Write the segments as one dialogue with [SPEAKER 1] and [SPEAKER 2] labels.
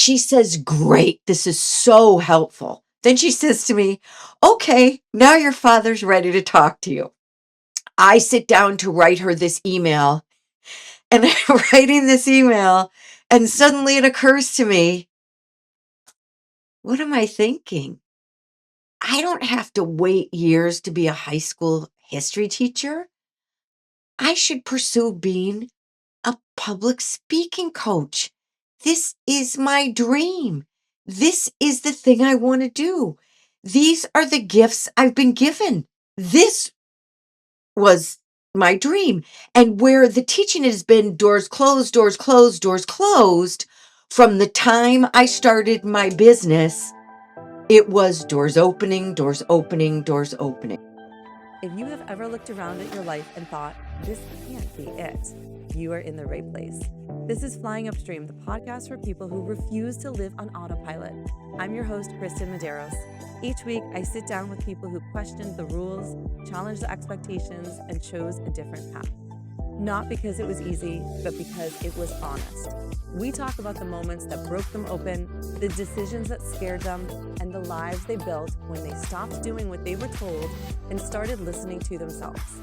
[SPEAKER 1] She says, "Great, this is so helpful." Then she says to me, "Okay, now your father's ready to talk to you." I sit down to write her this email, and I'm writing this email, and suddenly it occurs to me, what am I thinking? I don't have to wait years to be a high school history teacher. I should pursue being a public speaking coach. This is my dream. This is the thing I want to do. These are the gifts I've been given. This was my dream. And where the teaching has been doors closed, doors closed, doors closed, from the time I started my business, it was doors opening, doors opening, doors opening.
[SPEAKER 2] If you have ever looked around at your life and thought, this can't be it, you are in the right place. This is Flying Upstream, the podcast for people who refuse to live on autopilot. I'm your host, Kristyn Medeiros. Each week, I sit down with people who questioned the rules, challenged the expectations, and chose a different path. Not because it was easy, but because it was honest. We talk about the moments that broke them open, the decisions that scared them, and the lives they built when they stopped doing what they were told and started listening to themselves.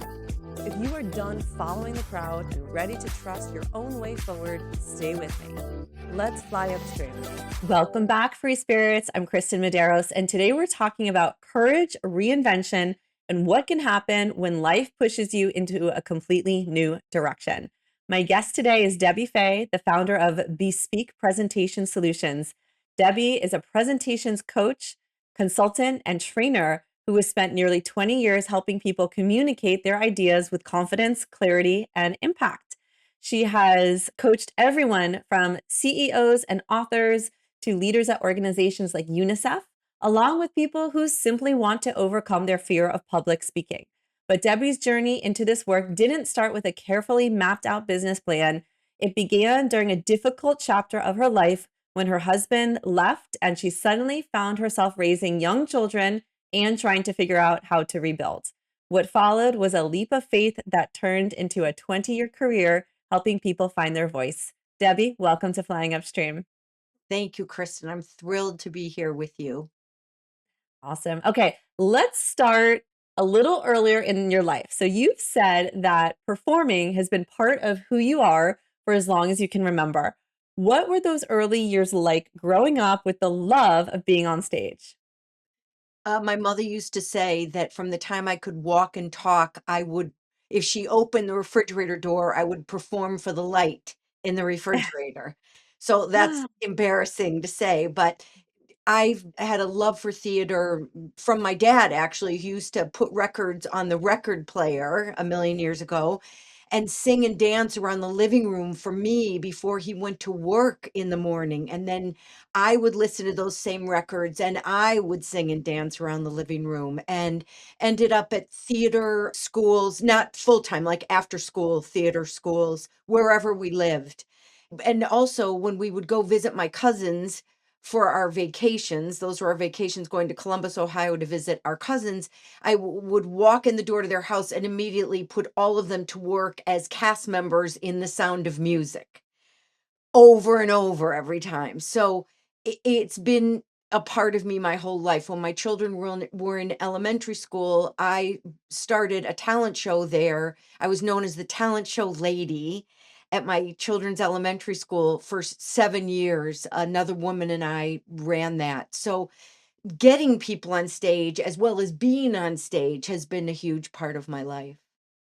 [SPEAKER 2] If you are done following the crowd and ready to trust your own way forward, stay with me. Let's fly upstream. Welcome back, free spirits. I'm Kristyn Medeiros, and today we're talking about courage, reinvention, and what can happen when life pushes you into a completely new direction. My guest today is Debbie Fay, the founder of Bespeak Presentation Solutions. Debbie is a presentations coach, consultant, and trainer who has spent nearly 20 years helping people communicate their ideas with confidence, clarity, and impact. She has coached everyone from CEOs and authors to leaders at organizations like UNICEF, along with people who simply want to overcome their fear of public speaking. But Debbie's journey into this work didn't start with a carefully mapped out business plan. It began during a difficult chapter of her life when her husband left and she suddenly found herself raising young children and trying to figure out how to rebuild. What followed was a leap of faith that turned into a 20-year career helping people find their voice. Debbie, welcome to Flying Upstream.
[SPEAKER 1] Thank you, Kristen. I'm thrilled to be here with you.
[SPEAKER 2] Awesome. Okay, let's start a little earlier in your life. So you've said that performing has been part of who you are for as long as you can remember. What were those early years like growing up with the love of being on stage?
[SPEAKER 1] My mother used to say that from the time I could walk and talk, I would, if she opened the refrigerator door, I would perform for the light in the refrigerator. So that's embarrassing to say, but I've had a love for theater from my dad, actually. He used to put records on the record player a million years ago and sing and dance around the living room for me before he went to work in the morning. And then I would listen to those same records and I would sing and dance around the living room, and ended up at theater schools, not full time, like after school theater schools, wherever we lived. And also when we would go visit my cousins for our vacations, those were our vacations going to Columbus, Ohio to visit our cousins, would walk in the door to their house and immediately put all of them to work as cast members in The Sound of Music over and over every time. So it's been a part of me my whole life. When my children were in elementary school, I started a talent show there. I was known as the talent show lady at my children's elementary school for 7 years. Another woman and I ran that. So getting people on stage as well as being on stage has been a huge part of my life.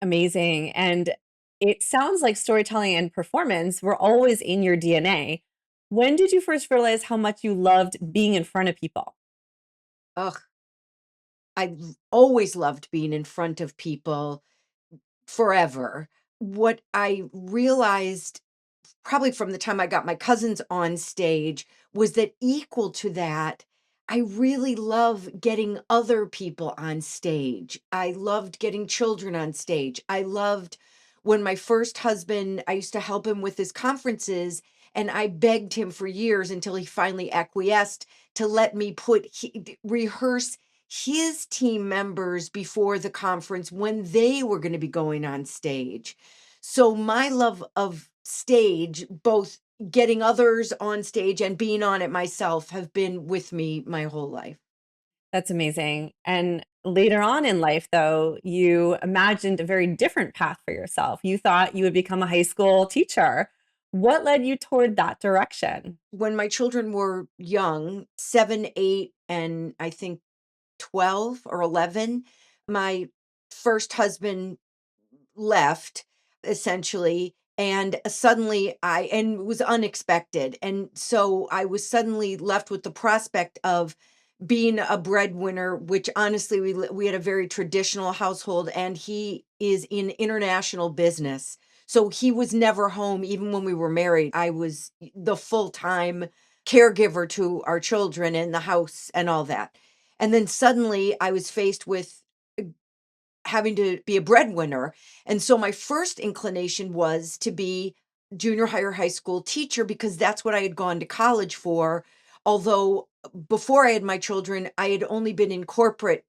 [SPEAKER 2] Amazing. And it sounds like storytelling and performance were always in your DNA. When did you first realize how much you loved being in front of people?
[SPEAKER 1] Ugh, I've always loved being in front of people forever. What I realized probably from the time I got my cousins on stage was that equal to that, I really love getting other people on stage. I loved getting children on stage. I loved when my first husband, I used to help him with his conferences, and I begged him for years until he finally acquiesced to let me rehearse his team members before the conference when they were going to be going on stage. So my love of stage, both getting others on stage and being on it myself have been with me my whole life.
[SPEAKER 2] That's amazing. And later on in life, though, you imagined a very different path for yourself. You thought you would become a high school teacher. What led you toward that direction?
[SPEAKER 1] When my children were young, 7, 8, and I think 12 or 11, my first husband left essentially, and suddenly and it was unexpected, and so I was suddenly left with the prospect of being a breadwinner, which honestly we had a very traditional household, and he is in international business, so he was never home even when we were married. I was the full-time caregiver to our children and the house and all that, and then suddenly I was faced with having to be a breadwinner, and so my first inclination was to be junior high or high school teacher because that's what I had gone to college for, although before I had my children, I had only been in corporate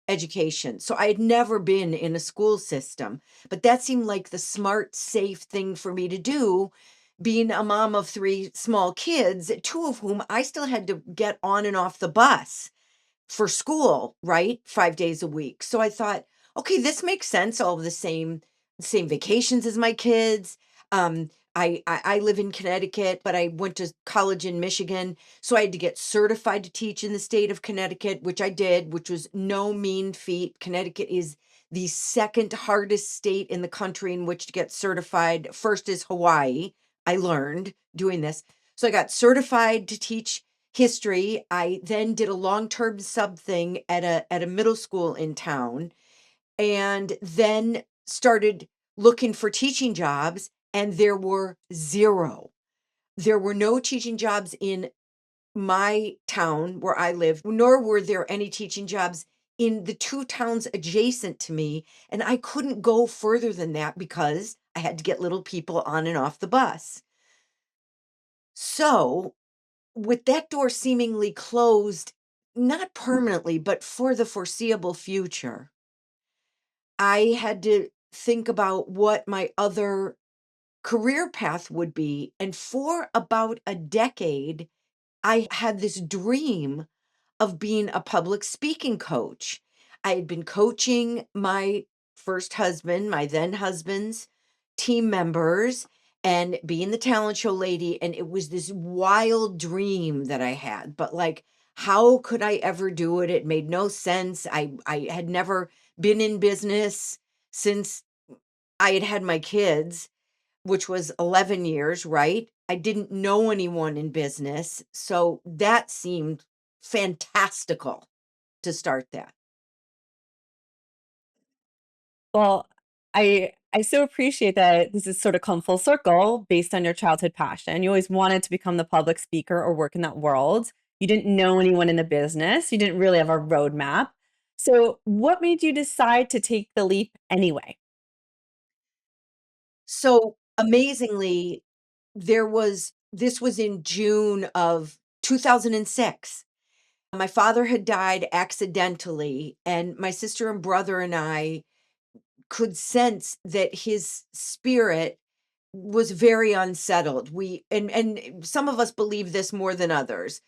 [SPEAKER 1] education, so I had never been in a school system, but that seemed like the smart, safe thing for me to do, being a mom of 3 small kids, 2 of whom I still had to get on and off the bus for school, right? 5 days a week. So I thought, "Okay, this makes sense, all of the same vacations as my kids." I live in Connecticut, but I went to college in Michigan, so I had to get certified to teach in the state of Connecticut, which I did, which was no mean feat. Connecticut is the 2nd hardest state in the country in which to get certified. First is Hawaii, I learned doing this. So I got certified to teach history. I then did a long-term sub thing at a middle school in town, and then started looking for teaching jobs, and there were 0. There were no teaching jobs in my town where I lived, nor were there any teaching jobs in the 2 towns adjacent to me, and I couldn't go further than that because I had to get little people on and off the bus. So with that door seemingly closed, not permanently, but for the foreseeable future, I had to think about what my other career path would be. And for about a decade, I had this dream of being a public speaking coach. I had been coaching my first husband, my then husband's team members, and being the talent show lady. And it was this wild dream that I had. But like, how could I ever do it? It made no sense. I had never been in business since I had had my kids, which was 11 years, right? I didn't know anyone in business, so that seemed fantastical to start that.
[SPEAKER 2] Well, I so appreciate that this has sort of come full circle based on your childhood passion. You always wanted to become the public speaker or work in that world. You didn't know anyone in the business. You didn't really have a roadmap. So, what made you decide to take the leap anyway?
[SPEAKER 1] So, amazingly, this was in June of 2006. My father had died accidentally, and my sister and brother and I could sense that his spirit was very unsettled. We and some of us believe this more than others.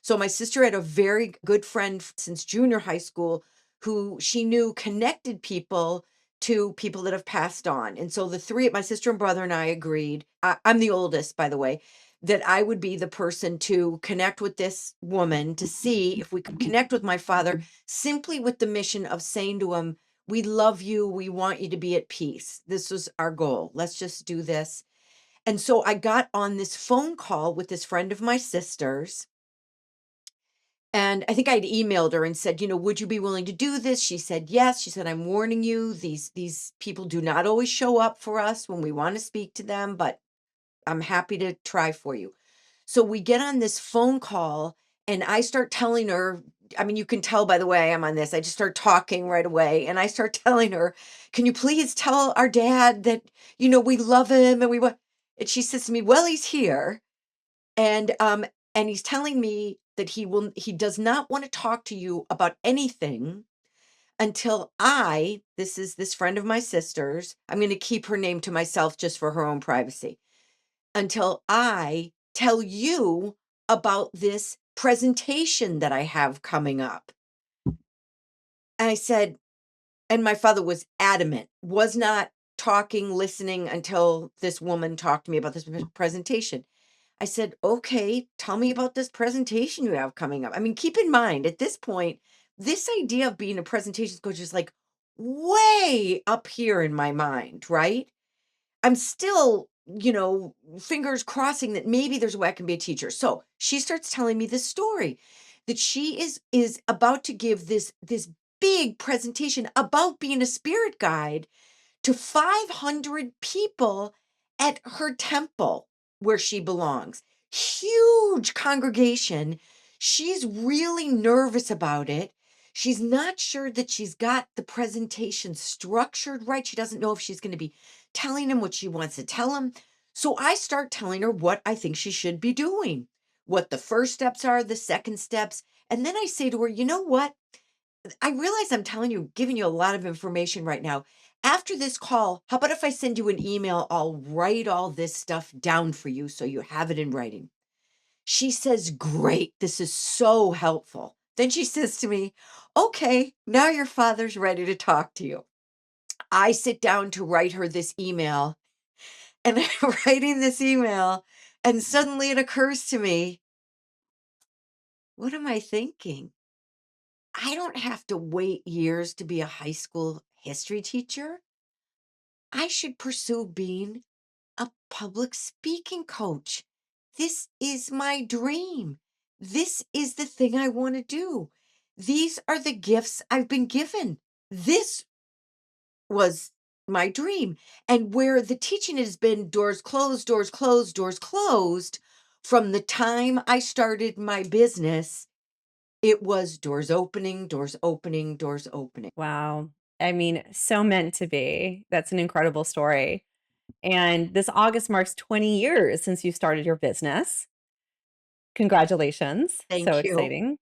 [SPEAKER 1] So my sister had a very good friend since junior high school who she knew connected people to people that have passed on. And so the three, my sister and brother and I agreed, I'm the oldest, by the way, that I would be the person to connect with this woman to see if we could connect with my father simply with the mission of saying to him, "We love you. We want you to be at peace." This was our goal. Let's just do this. And so I got on this phone call with this friend of my sister's, and I think I'd emailed her and said, "Would you be willing to do this?" She said, "Yes." She said, "I'm warning you, these people do not always show up for us when we want to speak to them, but I'm happy to try for you." So we get on this phone call and I start telling her, I mean, you can tell by the way I'm on this. I just start talking right away and I start telling her, "Can you please tell our dad that, we love him and we want," and she says to me, "Well, he's here." And he's telling me that he does not want to talk to you about anything until this is this friend of my sister's, I'm going to keep her name to myself just for her own privacy. until I tell you about this presentation that I have coming up." And I said, and my father was adamant, was not talking, listening until this woman talked to me about this presentation. I said, "Okay, tell me about this presentation you have coming up." I mean, keep in mind, at this point, this idea of being a presentations coach is like way up here in my mind, right? I'm still, fingers crossing that maybe there's a way I can be a teacher. So she starts telling me this story that she is about to give this big presentation about being a spirit guide to 500 people at her temple where she belongs. Huge congregation. She's really nervous about it. She's not sure that she's got the presentation structured right. She doesn't know if she's going to be telling him what she wants to tell him. So I start telling her what I think she should be doing, what the first steps are, the second steps. And then I say to her, "You know what? I realize I'm telling you, giving you a lot of information right now. After this call, how about if I send you an email? I'll write all this stuff down for you so you have it in writing." She says, "Great. This is so helpful." Then she says to me, "Okay, now your father's ready to talk to you." I sit down to write her this email, and I'm writing this email, and suddenly it occurs to me, what am I thinking? I don't have to wait years to be a high school history teacher. I should pursue being a public speaking coach. This is my dream. This is the thing I want to do. These are the gifts I've been given. This was my dream. And where the teaching has been doors closed, doors closed, doors closed, from the time I started my business, it was doors opening, doors opening, doors opening.
[SPEAKER 2] Wow. I mean, so meant to be. That's an incredible story. And this August marks 20 years since you started your business. Congratulations. So
[SPEAKER 1] Thank you.
[SPEAKER 2] exciting.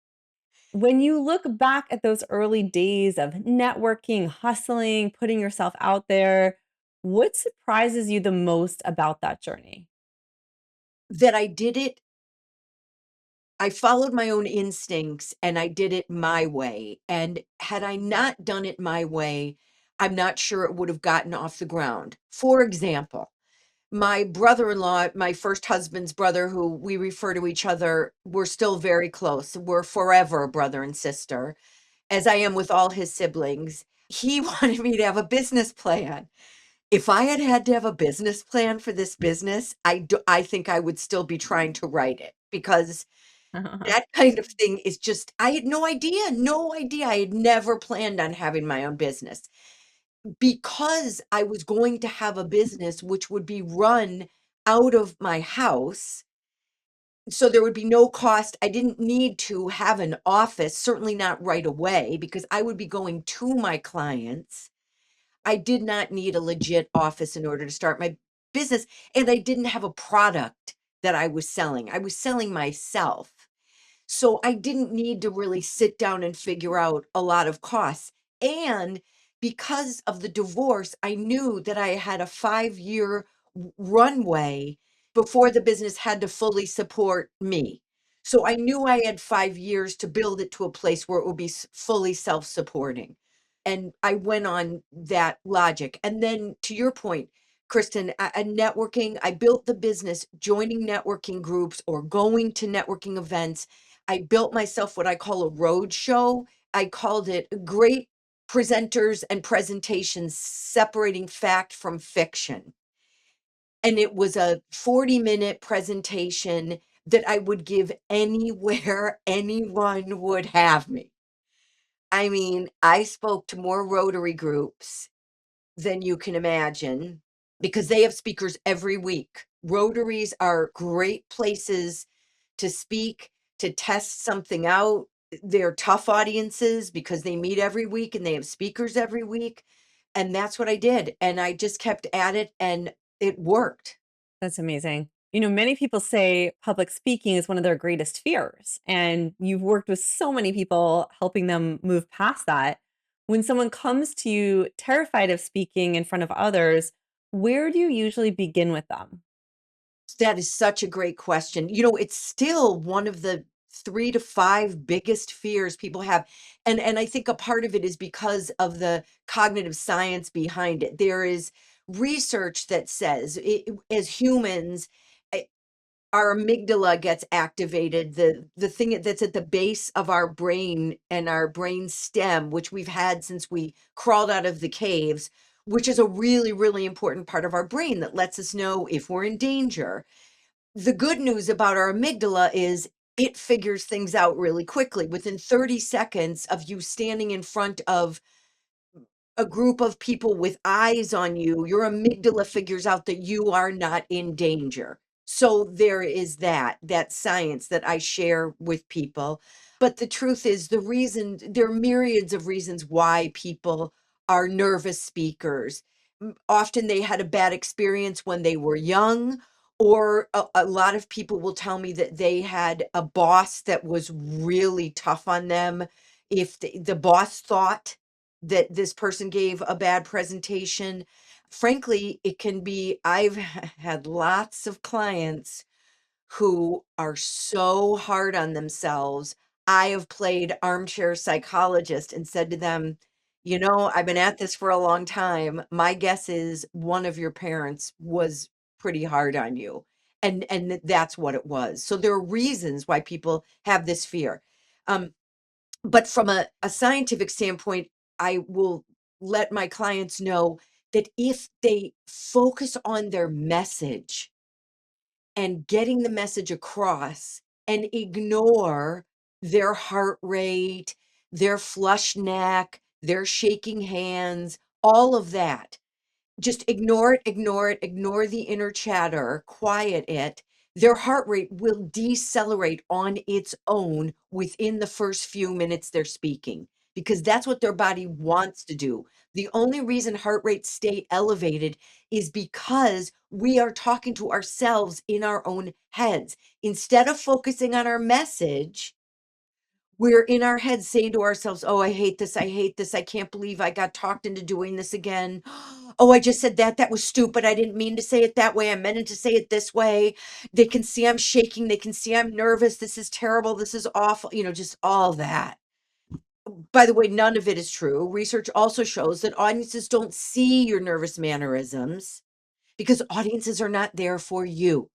[SPEAKER 2] When you look back at those early days of networking, hustling, putting yourself out there, what surprises you the most about that journey?
[SPEAKER 1] That I did it I followed my own instincts and I did it my way, and had I not done it my way, I'm not sure it would have gotten off the ground. For example, my brother-in-law, my first husband's brother, who we refer to each other, we're still very close. We're forever brother and sister, as I am with all his siblings. He wanted me to have a business plan. If I had had to have a business plan for this business, I think I would still be trying to write it, because that kind of thing is just I had no idea, no idea. I had never planned on having my own business. Because I was going to have a business which would be run out of my house, so there would be no cost. I didn't need to have an office, certainly not right away, because I would be going to my clients. I did not need a legit office in order to start my business, and I didn't have a product that I was selling. I was selling myself. So I didn't need to really sit down and figure out a lot of costs. And because of the divorce, I knew that I had a 5-year runway before the business had to fully support me. So I knew I had 5 years to build it to a place where it would be fully self supporting. And I went on that logic. And then to your point, Kristen, networking, I built the business joining networking groups or going to networking events. I built myself what I call a road show. I called it Great Presenters and Presentations Separating Fact from Fiction. And it was a 40-minute presentation that I would give anywhere anyone would have me. I mean, I spoke to more Rotary groups than you can imagine, because they have speakers every week. Rotaries are great places to speak, to test something out. They're tough audiences because they meet every week and they have speakers every week. And that's what I did. And I just kept at it and it worked.
[SPEAKER 2] That's amazing. You know, many people say public speaking is one of their greatest fears, and you've worked with so many people helping them move past that. When someone comes to you terrified of speaking in front of others, where do you usually begin with them?
[SPEAKER 1] That is such a great question. You know, it's still one of the 3 to 5 biggest fears people have, and I think a part of it is because of the cognitive science behind it. There is research that says as humans, our amygdala gets activated, the thing that's at the base of our brain and our brain stem, which we've had since we crawled out of the caves, which is a really, really important part of our brain that lets us know if we're in danger. The good news about our amygdala is it figures things out really quickly. Within 30 seconds of you standing in front of a group of people with eyes on you, your amygdala figures out that you are not in danger. So there is that science that I share with people. But the truth is, there are myriads of reasons why people are nervous speakers. Often they had a bad experience when they were young, or a lot of people will tell me that they had a boss that was really tough on them. If the boss thought that this person gave a bad presentation. Frankly, it can be I've had lots of clients who are so hard on themselves. I have played armchair psychologist and said to them, "You know, I've been at this for a long time. My guess is one of your parents was pretty hard on you." And that's what it was. So there are reasons why people have this fear. Um, but from a scientific standpoint, I will let my clients know that if they focus on their message and getting the message across and ignore their heart rate, their flush neck, their shaking hands, all of that, just ignore the inner chatter, quiet it. Their heart rate will decelerate on its own within the first few minutes they're speaking, because that's what their body wants to do. The only reason heart rates stay elevated is because we are talking to ourselves in our own heads. Instead of focusing on our message, we're in our heads saying to ourselves, "Oh, I hate this. I hate this. I can't believe I got talked into doing this again. Oh, I just said that. That was stupid. I didn't mean to say it that way. I meant it to say it this way. They can see I'm shaking. They can see I'm nervous. This is terrible. This is awful." Just all that. By the way, none of it is true. Research also shows that audiences don't see your nervous mannerisms because audiences are not there for you.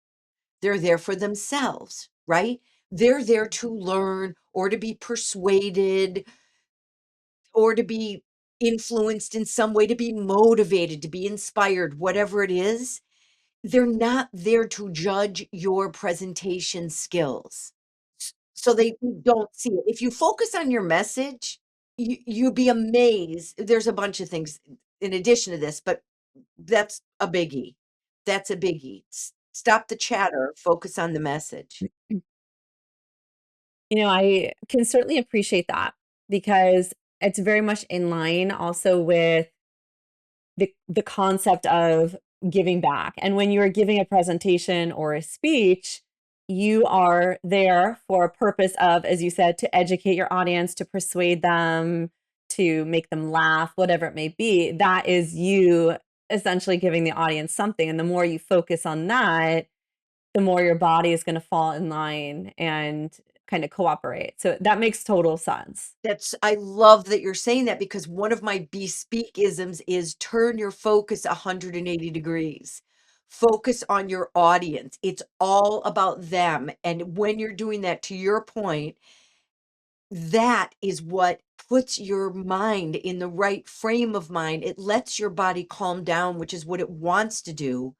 [SPEAKER 1] They're there for themselves, right? They're there to learn or to be persuaded or to be influenced in some way, to be motivated, to be inspired, whatever it is. They're not there to judge your presentation skills. So they don't see it. If you focus on your message, you'd be amazed. There's a bunch of things in addition to this, but that's a biggie. That's a biggie. Stop the chatter, focus on the message.
[SPEAKER 2] I can certainly appreciate that because it's very much in line also with the concept of giving back. And when you're giving a presentation or a speech, you are there for a purpose of, as you said, to educate your audience, to persuade them, to make them laugh, whatever it may be. That is you essentially giving the audience something. And the more you focus on that, the more your body is going to fall in line and kind of cooperate. So that makes total sense.
[SPEAKER 1] I love that you're saying that because one of my bespeak isms is turn your focus 180 degrees. Focus on your audience. It's all about them. And when you're doing that, to your point, that is what puts your mind in the right frame of mind. It lets your body calm down, which is what it wants to do.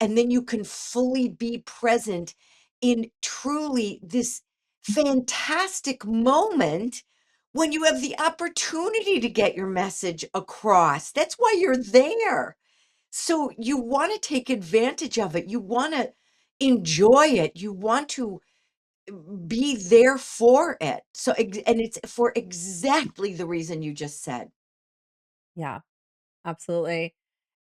[SPEAKER 1] And then you can fully be present in truly this fantastic moment when you have the opportunity to get your message across. That's why you're there. So you want to take advantage of it. You want to enjoy it. You want to be there for it. And it's for exactly the reason you just said.
[SPEAKER 2] Yeah. Absolutely.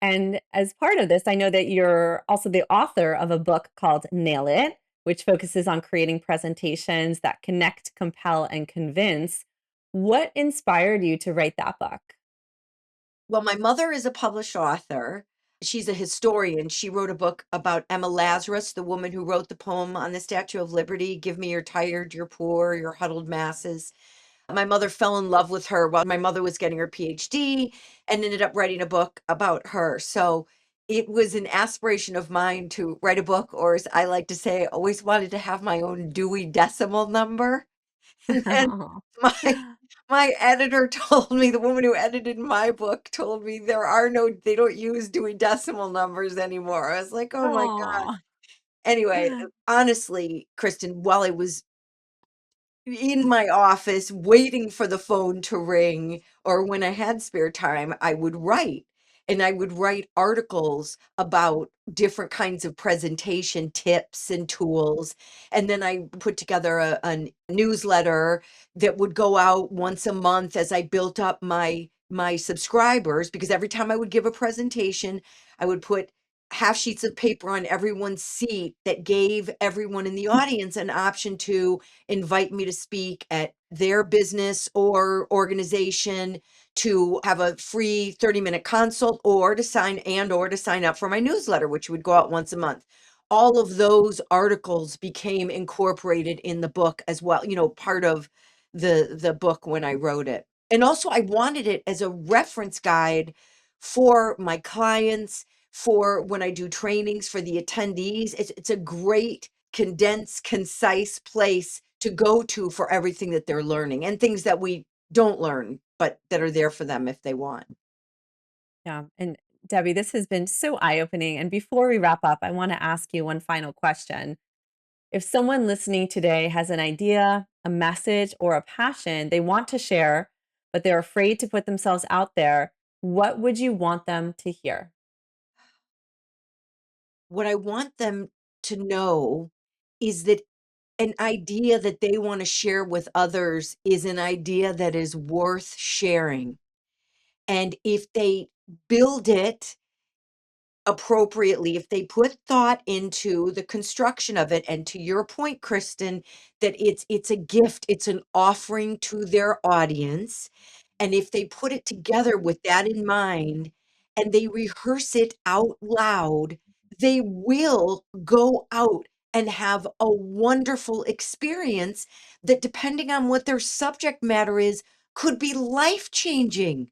[SPEAKER 2] And as part of this, I know that you're also the author of a book called Nail It, which focuses on creating presentations that connect, compel, and convince. What inspired you to write that book?
[SPEAKER 1] Well, my mother is a published author. she's a historian. She wrote a book about Emma Lazarus, the woman who wrote the poem on the Statue of Liberty, "Give me your tired, your poor, your huddled masses." My mother fell in love with her while my mother was getting her PhD and ended up writing a book about her. So it was an aspiration of mine to write a book, or as I like to say, I always wanted to have my own Dewey Decimal Number. And then my my editor told me, the woman who edited my book told me they don't use Dewey Decimal numbers anymore. I was like, "Oh my God."
[SPEAKER 2] Aw.
[SPEAKER 1] Anyway, honestly, Kristen, while I was in my office waiting for the phone to ring, or when I had spare time, I would write. And I would write articles about different kinds of presentation tips and tools. And then I put together a newsletter that would go out once a month as I built up my subscribers, because every time I would give a presentation, I would put half sheets of paper on everyone's seat that gave everyone in the audience an option to invite me to speak at their business or organization, to have a free 30-minute consult, or to sign up for my newsletter, which would go out once a month. All of those articles became incorporated in the book as well, part of the book when I wrote it. And also I wanted it as a reference guide for my clients, for when I do trainings for the attendees. It's a great condensed, concise place to go to for everything that they're learning and things that we don't learn, but that are there for them if they want.
[SPEAKER 2] Yeah. And Debbie, this has been so eye-opening. And before we wrap up, I want to ask you one final question. If someone listening today has an idea, a message, or a passion they want to share, but they're afraid to put themselves out there, what would you want them to hear?
[SPEAKER 1] What I want them to know is that an idea that they want to share with others is an idea that is worth sharing. And if they build it appropriately, if they put thought into the construction of it, and to your point, Kristen, that it's a gift, it's an offering to their audience, and if they put it together with that in mind and they rehearse it out loud, they will go out and have a wonderful experience that, depending on what their subject matter is, could be life changing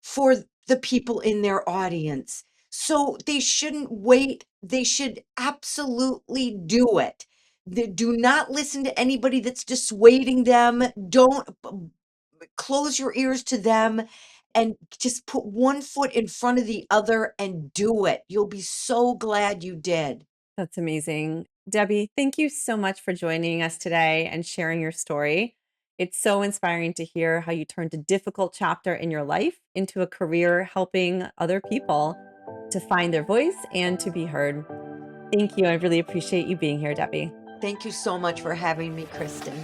[SPEAKER 1] for the people in their audience. So they shouldn't wait. They should absolutely do it. Do not listen to anybody that's dissuading them. Don't close your ears to them, and just put one foot in front of the other and do it. You'll be so glad you did.
[SPEAKER 2] That's amazing. Debbie, thank you so much for joining us today and sharing your story. It's so inspiring to hear how you turned a difficult chapter in your life into a career helping other people to find their voice and to be heard. Thank you. I really appreciate you being here, Debbie.
[SPEAKER 1] Thank you so much for having me, Kristen.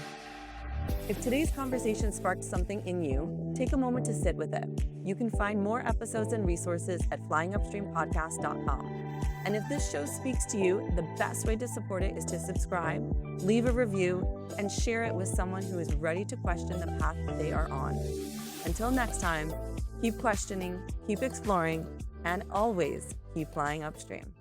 [SPEAKER 2] If today's conversation sparked something in you, take a moment to sit with it. You can find more episodes and resources at flyingupstreampodcast.com. And if this show speaks to you, the best way to support it is to subscribe, leave a review, and share it with someone who is ready to question the path they are on. Until next time, keep questioning, keep exploring, and always keep flying upstream.